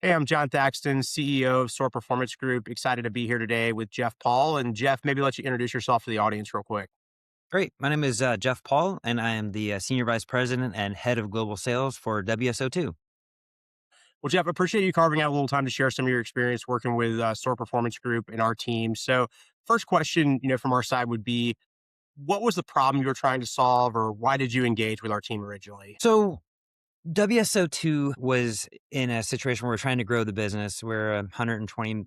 Hey, I'm John Thackston, CEO of SOAR Performance Group. Excited to be here today with Jeff Paul. And Jeff, maybe let you introduce yourself to the audience real quick. Great. My name is Jeff Paul, and I am the Senior Vice President and Head of Global Sales for WSO2. Well, Jeff, appreciate you carving out a little time to share some of your experience working with SOAR Performance Group and our team. So, first question, from our side would be, what was the problem you were trying to solve, or why did you engage with our team originally? So, WSO2 was in a situation where we're trying to grow the business. We're a $120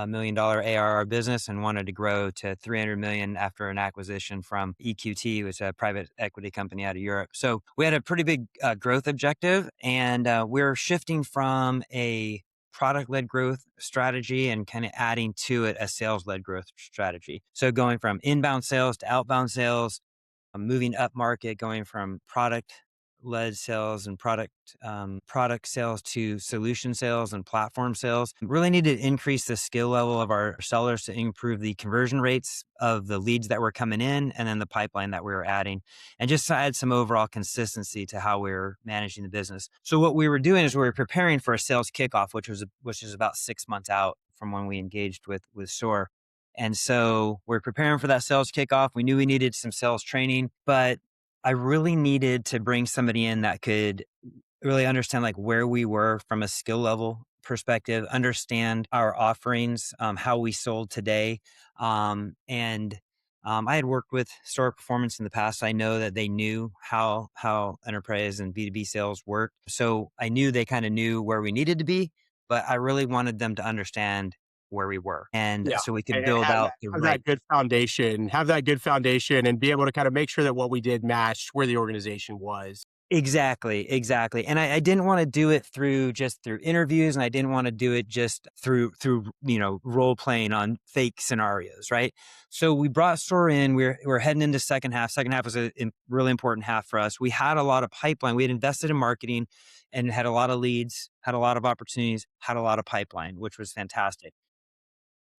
million ARR business and wanted to grow to 300 million after an acquisition from EQT, which is a private equity company out of Europe. So we had a pretty big growth objective, and we're shifting from a product-led growth strategy and kind of adding to it a sales-led growth strategy. So going from inbound sales to outbound sales, moving up market, going from product-led sales and product sales to solution sales and platform sales. Really need to increase the skill level of our sellers to improve the conversion rates of the leads that were coming in and then the pipeline that we were adding, and just to add some overall consistency to how we were managing the business. So what we were doing is we were preparing for a sales kickoff, which is about 6 months out from when we engaged with SOAR. And so we're preparing for that sales kickoff. We knew we needed some sales training, but I really needed to bring somebody in that could really understand like where we were from a skill level perspective, understand our offerings, how we sold today. I had worked with Store Performance in the past. I know that they knew how enterprise and B2B sales worked. So I knew they kind of knew where we needed to be, but I really wanted them to understand where we were. And Yeah, so we could and build have out that the have right. that good foundation, and be able to kind of make sure that what we did matched where the organization was. Exactly. And I didn't want to do it through interviews, and I didn't want to do it just through role playing on fake scenarios, right? So we brought SOAR in. We're heading into second half. Second half was a really important half for us. We had a lot of pipeline. We had invested in marketing and had a lot of leads, had a lot of opportunities, had a lot of pipeline, which was fantastic.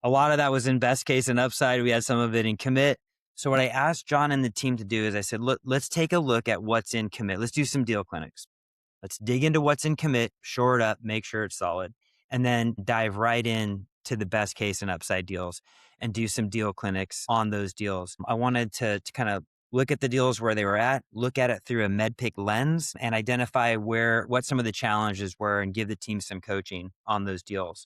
A lot of that was in best case and upside. We had some of it in commit. So what I asked John and the team to do is I said, look, let's take a look at what's in commit. Let's do some deal clinics. Let's dig into what's in commit, shore it up, make sure it's solid, and then dive right in to the best case and upside deals and do some deal clinics on those deals. I wanted to kind of look at the deals where they were at, look at it through a MedPick lens, and identify what some of the challenges were and give the team some coaching on those deals.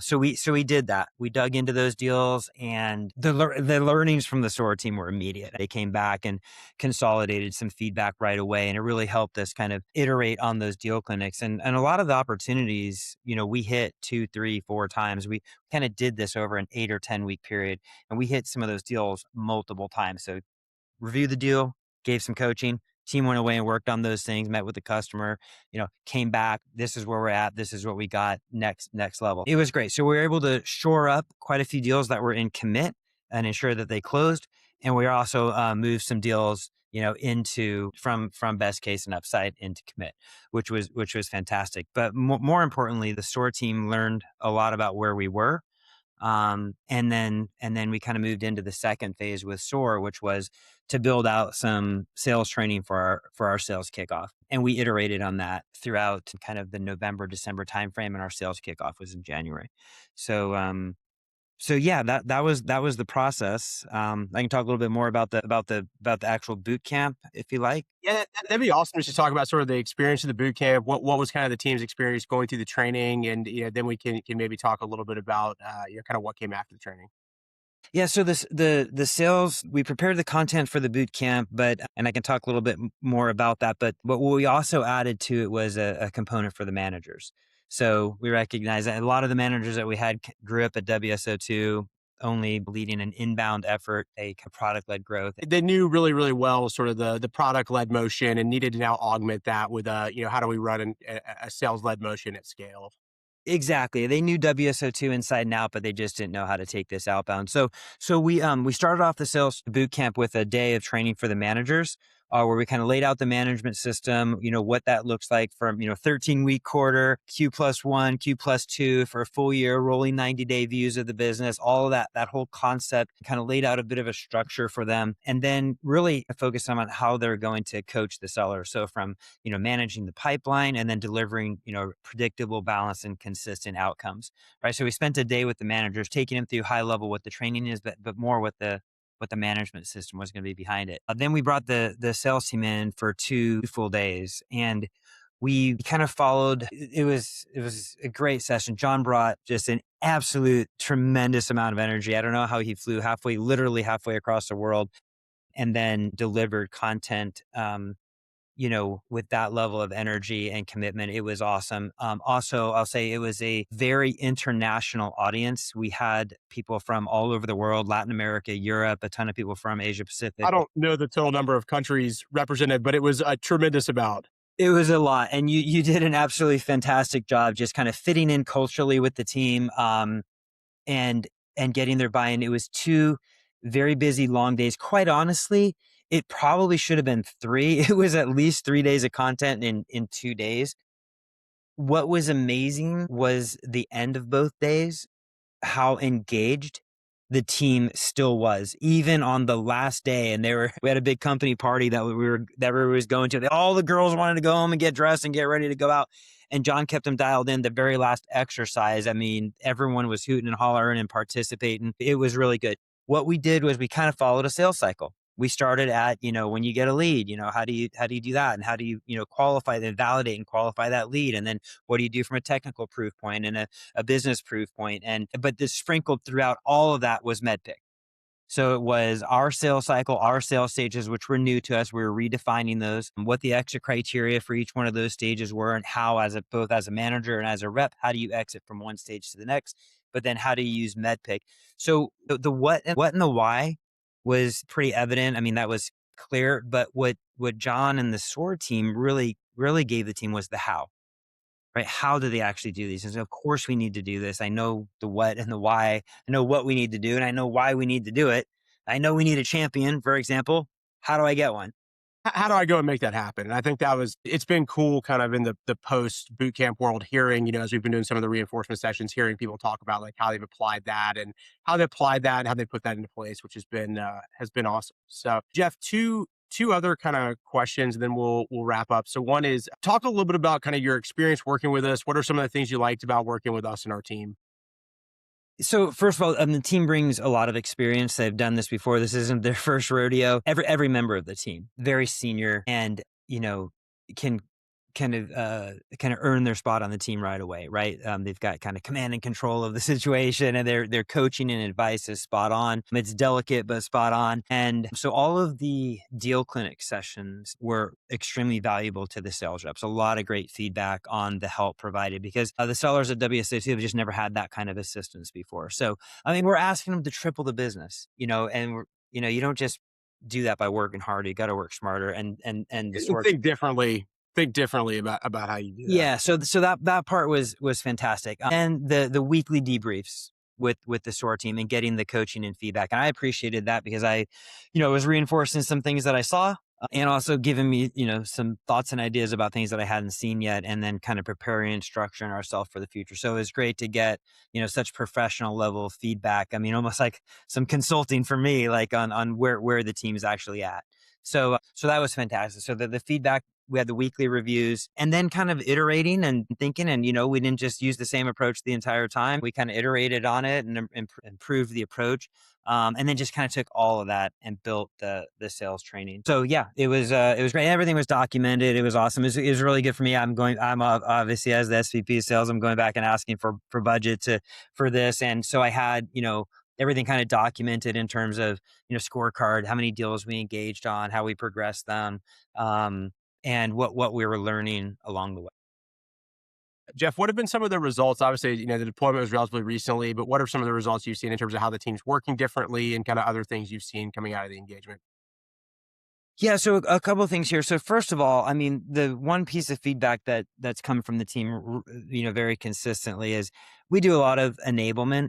So we did that. We dug into those deals, and the learnings from the SOAR team were immediate. They came back and consolidated some feedback right away, and it really helped us kind of iterate on those deal clinics. And a lot of the opportunities, we hit 2, 3, 4 times. We kind of did this over an 8 or 10 week period, and we hit some of those deals multiple times. So reviewed the deal, gave some coaching. Team went away and worked on those things, met with the customer, came back. This is where we're at. This is what we got next level. It was great. So we were able to shore up quite a few deals that were in commit and ensure that they closed. And we also moved some deals, into from best case and upside into commit, which was fantastic. But more importantly, the SOAR team learned a lot about where we were. And then we kind of moved into the second phase with SOAR, which was to build out some sales training for our sales kickoff. And we iterated on that throughout kind of the November, December timeframe, and our sales kickoff was in January. So yeah, that was the process. I can talk a little bit more about the actual boot camp if you like. Yeah, that'd be awesome just to talk about sort of the experience of the boot camp. What was kind of the team's experience going through the training, and then we can maybe talk a little bit about kind of what came after the training. Yeah, so the sales, we prepared the content for the boot camp, and I can talk a little bit more about that. But what we also added to it was a component for the managers. So we recognize that a lot of the managers that we had grew up at WSO2, only leading an inbound effort, a product led growth. They knew really, really well sort of the product led motion, and needed to now augment that with how do we run a sales led motion at scale. Exactly. They knew WSO2 inside and out, but they just didn't know how to take this outbound. So we started off the sales boot camp with a day of training for the managers. where we kind of laid out the management system, what that looks like from, 13-week quarter, Q+1, Q+2 for a full year, rolling 90-day views of the business, all of that whole concept, kind of laid out a bit of a structure for them. And then really focus on how they're going to coach the seller. So from, managing the pipeline and then delivering, predictable, balanced, and consistent outcomes, right? So we spent a day with the managers, taking them through high level what the training is, but more what the management system was going to be behind it. Then we brought the sales team in for 2 full days, and we kind of followed. It was a great session. John brought just an absolute tremendous amount of energy. I don't know how he flew literally halfway across the world, and then delivered content. With that level of energy and commitment, it was awesome. Also, I'll say it was a very international audience. We had people from all over the world, Latin America, Europe, a ton of people from Asia I Pacific. don't know the total number of countries represented, but it was a tremendous amount. It was a lot. And you did an absolutely fantastic job just kind of fitting in culturally with the team, and getting their buy-in. It was 2 very busy, long days. Quite honestly, it probably should have been 3. It was at least 3 days of content in 2 days. What was amazing was the end of both days, how engaged the team still was, even on the last day. And we had a big company party that everybody was going to. All the girls wanted to go home and get dressed and get ready to go out. And John kept them dialed in. The very last exercise, I mean, everyone was hooting and hollering and participating. It was really good. What we did was we kind of followed a sales cycle. We started at, when you get a lead, how do you do that? And how do you, qualify and validate and qualify that lead? And then what do you do from a technical proof point and a business proof point? But this sprinkled throughout all of that was MedPick. So it was our sales cycle, our sales stages, which were new to us. We were redefining those, what the exit criteria for each one of those stages were, and how, both as a manager and as a rep, how do you exit from one stage to the next? But then how do you use MedPick? So the what and the why was pretty evident. I mean, that was clear. But what John and the SOAR team really gave the team was the how. Right? How do they actually do these? And so, of course, we need to do this. I know the what and the why. I know what we need to do, and I know why we need to do it. I know we need a champion, for example. How do I get one? How do I go and make that happen? And I think it's been cool kind of in the post bootcamp world hearing, as we've been doing some of the reinforcement sessions, hearing people talk about like how they've applied that and how they applied that and how they put that into place, which has been awesome. So Jeff, two other kind of questions, and then we'll wrap up. So one is, talk a little bit about kind of your experience working with us. What are some of the things you liked about working with us and our team? So first of all, the team brings a lot of experience. They've done this before. This isn't their first rodeo. Every member of the team, very senior, and can kind of earn their spot on the team right away, right? They've got kind of command and control of the situation, and their coaching and advice is spot on. It's delicate but spot on. And so all of the deal clinic sessions were extremely valuable to the sales reps. A lot of great feedback on the help provided, because the sellers at WSO2 have just never had that kind of assistance before. So I mean, we're asking them to triple the business, and you don't just do that by working harder. You got to work smarter, and this works. Think differently about how you do that. Yeah. So that part was fantastic. And the weekly debriefs with the SOAR team and getting the coaching and feedback. And I appreciated that, because I, was reinforcing some things that I saw, and also giving me, some thoughts and ideas about things that I hadn't seen yet, and then kind of preparing and structuring ourselves for the future. So it was great to get, such professional level feedback. I mean, almost like some consulting for me, like on where the team is actually at. So that was fantastic. So the feedback, we had the weekly reviews, and then kind of iterating and thinking, and, we didn't just use the same approach the entire time. We kind of iterated on it and improved the approach. And then just kind of took all of that and built the sales training. So yeah, it was great. Everything was documented. It was awesome. It was really good for me. I'm obviously, as the SVP of sales, I'm going back and asking for budget for this. And so I had, everything kind of documented in terms of, scorecard, how many deals we engaged on, how we progressed them, and what we were learning along the way. Jeff, what have been some of the results? Obviously, the deployment was relatively recently, but what are some of the results you've seen in terms of how the team's working differently and kind of other things you've seen coming out of the engagement? Yeah, so a couple of things here. So first of all, I mean, the one piece of feedback that's come from the team, very consistently, is we do a lot of enablement,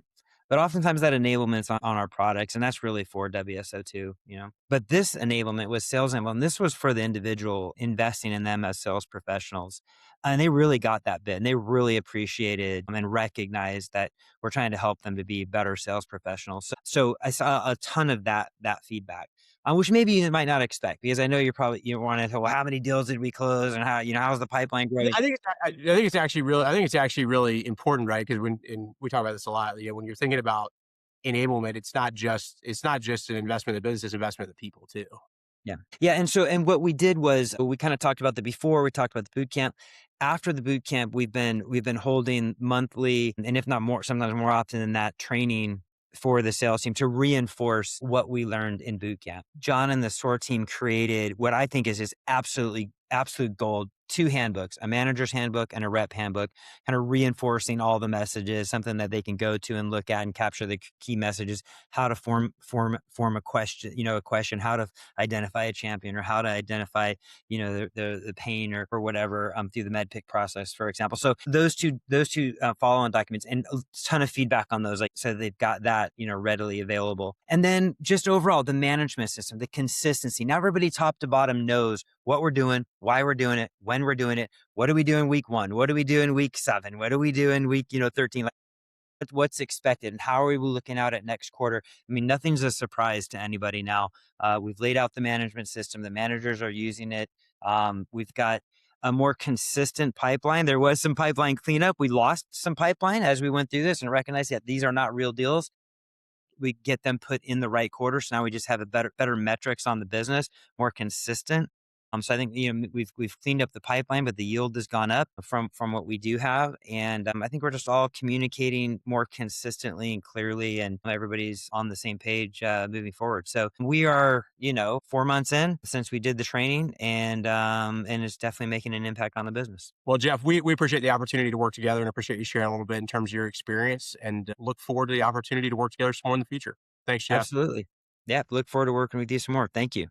But oftentimes that enablement's on our products, and that's really for WSO2, you know. But this enablement was sales enablement. This was for the individual, investing in them as sales professionals. And they really got that bit, and they really appreciated and recognized that we're trying to help them to be better sales professionals. So I saw a ton of that feedback, which maybe you might not expect, because I know you want to know, well, how many deals did we close, and how's the pipeline growing? I think it's actually really important, right? Because we talk about this a lot. You know, when you're thinking about enablement, it's not just an investment in the business, it's investment in the people too. Yeah. Yeah. And what we did was we kind of talked about the before, we talked about the boot camp. After the boot camp, we've been holding monthly, and if not more, sometimes more often than that, training for the sales team to reinforce what we learned in boot camp. John and the SOAR team created what I think is just absolute gold. Two handbooks, a manager's handbook and a rep handbook, kind of reinforcing all the messages, something that they can go to and look at and capture the key messages, how to form a question, how to identify a champion, or how to identify, the pain or whatever, through the med pick process, for example. So those two follow-on documents, and a ton of feedback on those, like, so they've got that, readily available. And then just overall, the management system, the consistency. Now everybody top to bottom knows what we're doing, why we're doing it, when we're doing it. What do we do in week 1? What do we do in week 7? What do we do in week 13? Like, what's expected, and how are we looking out at next quarter? I mean, nothing's a surprise to anybody now. We've laid out the management system. The managers are using it. We've got a more consistent pipeline. There was some pipeline cleanup. We lost some pipeline as we went through this and recognized that these are not real deals. We get them put in the right quarter. So now we just have a better metrics on the business, more consistent. So I think, we've cleaned up the pipeline, but the yield has gone up from what we do have, and I think we're just all communicating more consistently and clearly, and everybody's on the same page moving forward. So we are, 4 months in since we did the training, and it's definitely making an impact on the business. Well, Jeff, we appreciate the opportunity to work together and appreciate you sharing a little bit in terms of your experience and look forward to the opportunity to work together some more in the future. Thanks, Jeff. Absolutely, yeah. Look forward to working with you some more. Thank you.